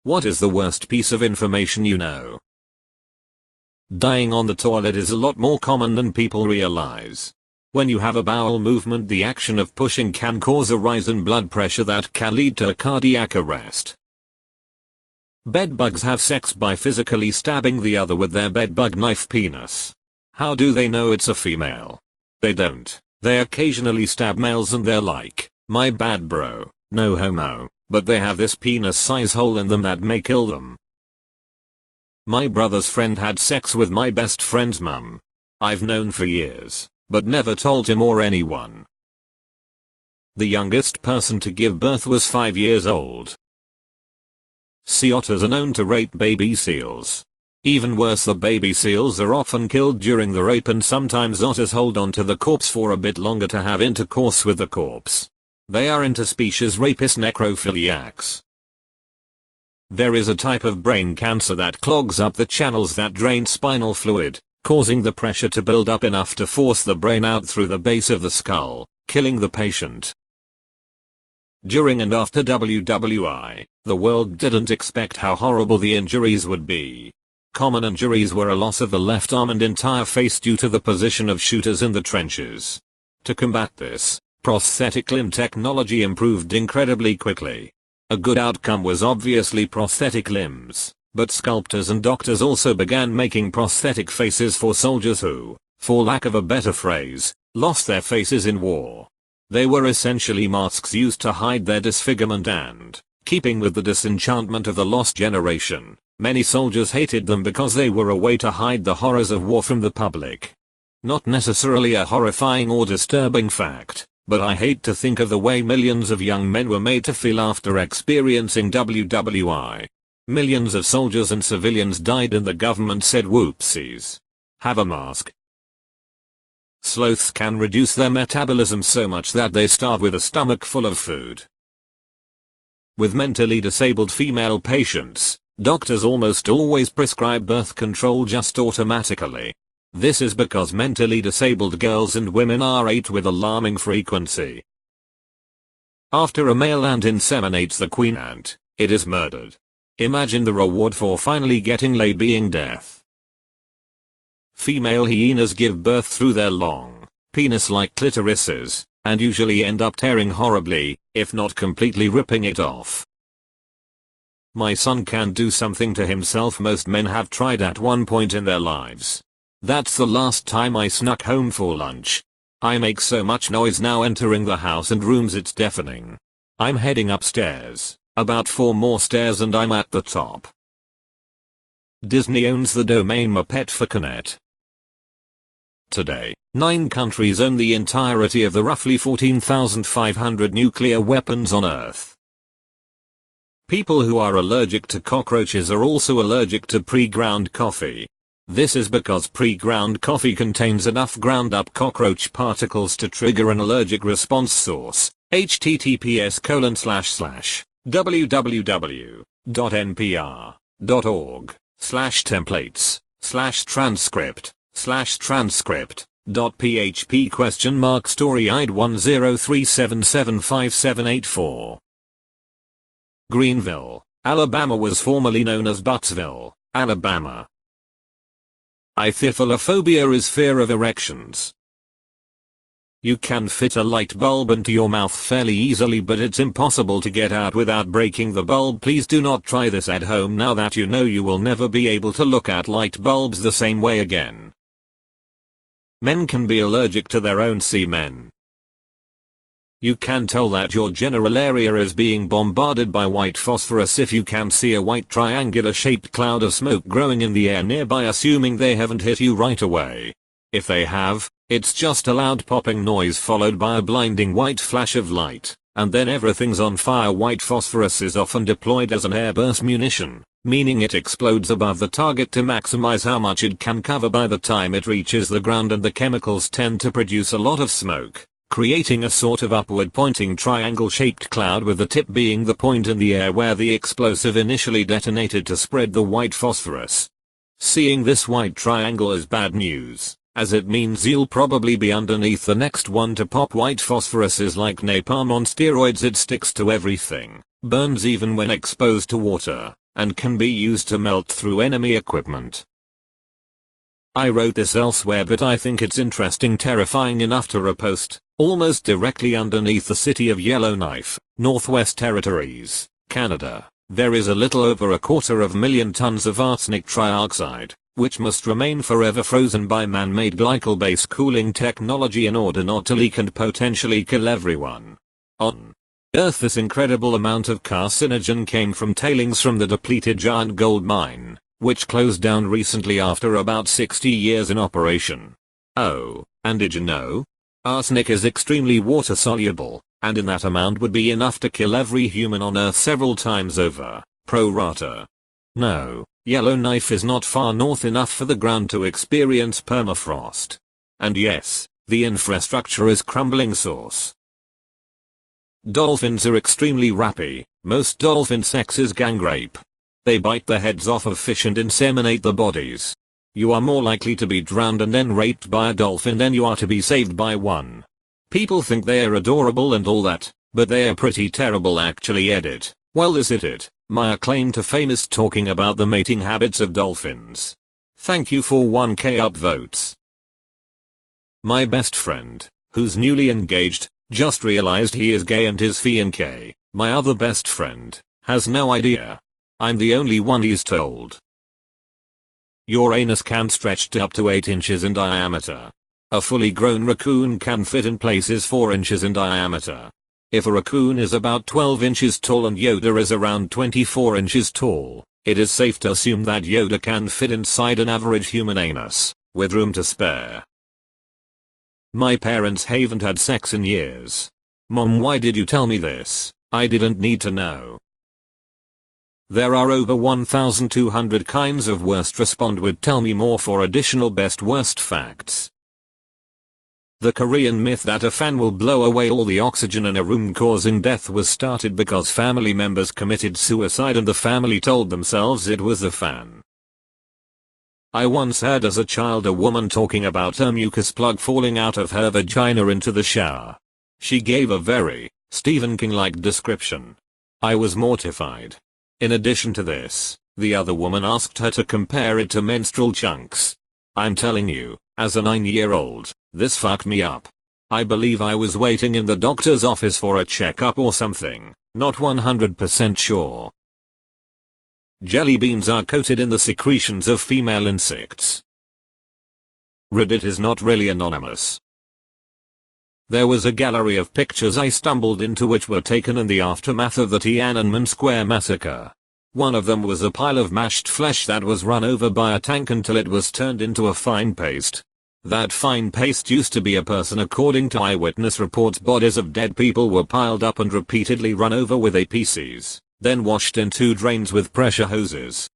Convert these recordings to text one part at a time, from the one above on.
What is the worst piece of information you know? Dying on the toilet is a lot more common than people realize. When you have a bowel movement, the action of pushing can cause a rise in blood pressure that can lead to a cardiac arrest. Bedbugs have sex by physically stabbing the other with their bedbug knife penis. How do they know it's a female? They don't. They occasionally stab males and they're like, my bad bro, no homo, but they have this penis-size hole in them that may kill them. My brother's friend had sex with my best friend's mum. I've known for years, but never told him or anyone. The youngest person to give birth was 5 years old. Sea otters are known to rape baby seals. Even worse, the baby seals are often killed during the rape, and sometimes otters hold on to the corpse for a bit longer to have intercourse with the corpse. They are interspecies rapist necrophiliacs. There is a type of brain cancer that clogs up the channels that drain spinal fluid, causing the pressure to build up enough to force the brain out through the base of the skull, killing the patient. During and after WWI, the world didn't expect how horrible the injuries would be. Common injuries were a loss of the left arm and entire face due to the position of shooters in the trenches. To combat this, prosthetic limb technology improved incredibly quickly. A good outcome was obviously prosthetic limbs, but sculptors and doctors also began making prosthetic faces for soldiers who, for lack of a better phrase, lost their faces in war. They were essentially masks used to hide their disfigurement, and, keeping with the disenchantment of the lost generation, many soldiers hated them because they were a way to hide the horrors of war from the public. Not necessarily a horrifying or disturbing fact, but I hate to think of the way millions of young men were made to feel after experiencing WWI. Millions of soldiers and civilians died and the government said whoopsies. Have a mask. Sloths can reduce their metabolism so much that they starve with a stomach full of food. With mentally disabled female patients, doctors almost always prescribe birth control just automatically. This is because mentally disabled girls and women are ate with alarming frequency. After a male ant inseminates the queen ant, it is murdered. Imagine the reward for finally getting laid being death. Female hyenas give birth through their long, penis-like clitorises, and usually end up tearing horribly, if not completely ripping it off. My son can't do something to himself most men have tried at one point in their lives. That's the last time I snuck home for lunch. I make so much noise now entering the house and rooms it's deafening. I'm heading upstairs, about 4 more stairs and I'm at the top. Disney owns the domain Muppet4Connect. Today, 9 countries own the entirety of the roughly 14,500 nuclear weapons on Earth. People who are allergic to cockroaches are also allergic to pre-ground coffee. This is because pre-ground coffee contains enough ground-up cockroach particles to trigger an allergic response source. https://www.npr.org/templates/transcript/transcript.php story id 1037775784. Greenville, Alabama was formerly known as Buttsville, Alabama. Ichthyophilophobia is fear of erections. You can fit a light bulb into your mouth fairly easily, but it's impossible to get out without breaking the bulb. Please do not try this at home now that you know you will never be able to look at light bulbs the same way again. Men can be allergic to their own semen. You can tell that your general area is being bombarded by white phosphorus if you can see a white triangular shaped cloud of smoke growing in the air nearby, assuming they haven't hit you right away. If they have, it's just a loud popping noise followed by a blinding white flash of light, and then everything's on fire. White phosphorus is often deployed as an airburst munition, meaning it explodes above the target to maximize how much it can cover by the time it reaches the ground, and the chemicals tend to produce a lot of smoke, creating a sort of upward pointing triangle-shaped cloud, with the tip being the point in the air where the explosive initially detonated to spread the white phosphorus. Seeing this white triangle is bad news, as it means you'll probably be underneath the next one to pop. White phosphorus is like napalm on steroids. It sticks to everything, burns even when exposed to water, and can be used to melt through enemy equipment. I wrote this elsewhere, but I think it's interesting, terrifying enough to repost. Almost directly underneath the city of Yellowknife, Northwest Territories, Canada, there is a little over 250,000 tons of arsenic trioxide, which must remain forever frozen by man-made glycol-based cooling technology in order not to leak and potentially kill everyone on Earth. This incredible amount of carcinogen came from tailings from the depleted Giant gold mine, which closed down recently after about 60 years in operation. Oh, and did you know? Arsenic is extremely water soluble, and in that amount would be enough to kill every human on Earth several times over, pro rata. No, Yellowknife is not far north enough for the ground to experience permafrost. And yes, the infrastructure is crumbling. Source: dolphins are extremely rappy. Most dolphin sex is gang rape. They bite the heads off of fish and inseminate the bodies. You are more likely to be drowned and then raped by a dolphin than you are to be saved by one. People think they are adorable and all that, but they are pretty terrible actually. Edit. Well, this is it. My claim to fame is talking about the mating habits of dolphins. Thank you for 1k upvotes. My best friend, who's newly engaged, just realized he is gay and is fiancé. My other best friend has no idea. I'm the only one he's told. Your anus can stretch to up to 8 inches in diameter. A fully grown raccoon can fit in places 4 inches in diameter. If a raccoon is about 12 inches tall and Yoda is around 24 inches tall, it is safe to assume that Yoda can fit inside an average human anus, with room to spare. My parents haven't had sex in years. Mom, why did you tell me this? I didn't need to know. There are over 1,200 kinds of worst. Respond with tell me more for additional best worst facts. The Korean myth that a fan will blow away all the oxygen in a room causing death was started because family members committed suicide and the family told themselves it was the fan. I once heard as a child a woman talking about her mucus plug falling out of her vagina into the shower. She gave a very Stephen King-like description. I was mortified. In addition to this, the other woman asked her to compare it to menstrual chunks. I'm telling you, as a 9-year-old, this fucked me up. I believe I was waiting in the doctor's office for a checkup or something, not 100% sure. Jelly beans are coated in the secretions of female insects. Reddit is not really anonymous. There was a gallery of pictures I stumbled into which were taken in the aftermath of the Tiananmen Square massacre. One of them was a pile of mashed flesh that was run over by a tank until it was turned into a fine paste. That fine paste used to be a person. According to eyewitness reports, bodies of dead people were piled up and repeatedly run over with APCs, then washed in 2 drains with pressure hoses.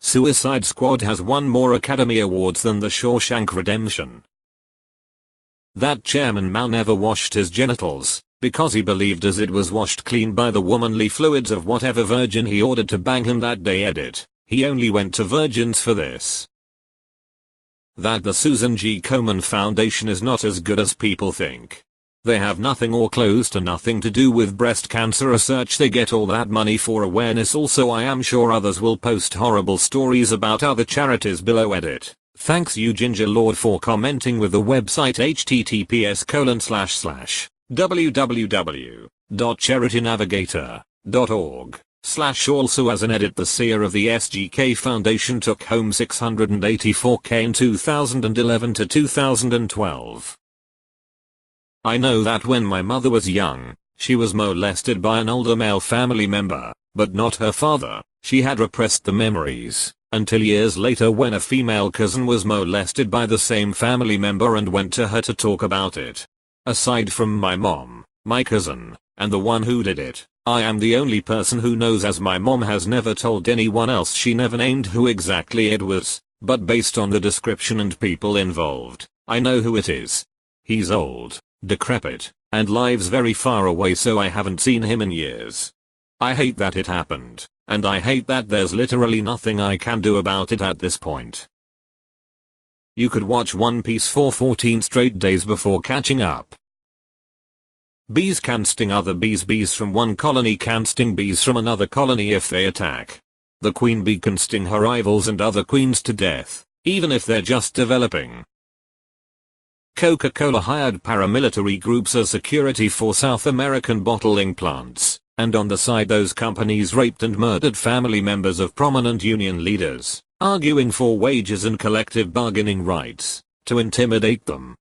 Suicide Squad has won more Academy Awards than The Shawshank Redemption. That chairman Mao never washed his genitals, because he believed as it was washed clean by the womanly fluids of whatever virgin he ordered to bang him that day. Edit. He only went to virgins for this. That the Susan G. Komen Foundation is not as good as people think. They have nothing or close to nothing to do with breast cancer research. They get all that money for awareness. Also, I am sure others will post horrible stories about other charities below. Edit. Thanks you Ginger Lord for commenting with the website https://www.charitynavigator.org/ Also as an edit, the seer of the SGK Foundation took home $684K in 2011 to 2012. I know that when my mother was young, she was molested by an older male family member, but not her father. She had repressed the memories until years later when a female cousin was molested by the same family member and went to her to talk about it. Aside from my mom, my cousin, and the one who did it, I am the only person who knows, as my mom has never told anyone else. She never named who exactly it was, but based on the description and people involved, I know who it is. He's old, decrepit, and lives very far away, so I haven't seen him in years. I hate that it happened, and I hate that there's literally nothing I can do about it at this point. You could watch One Piece for 14 straight days before catching up. Bees can sting other bees. Bees from one colony can sting bees from another colony if they attack. The queen bee can sting her rivals and other queens to death, even if they're just developing. Coca-Cola hired paramilitary groups as security for South American bottling plants, and on the side those companies raped and murdered family members of prominent union leaders, arguing for wages and collective bargaining rights, to intimidate them.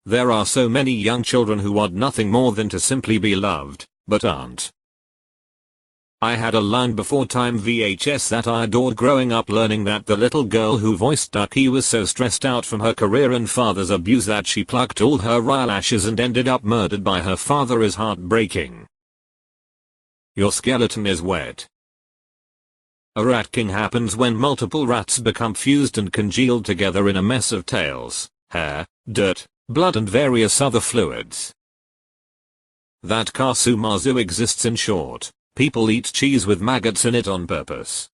There are so many young children who want nothing more than to simply be loved, but aren't. I had a Land Before Time VHS that I adored growing up, learning that the little girl who voiced Ducky was so stressed out from her career and father's abuse that she plucked all her eyelashes and ended up murdered by her father is heartbreaking. Your skeleton is wet. A rat king happens when multiple rats become fused and congealed together in a mess of tails, hair, dirt, blood and various other fluids. That Kasumazu exists. In short, people eat cheese with maggots in it on purpose.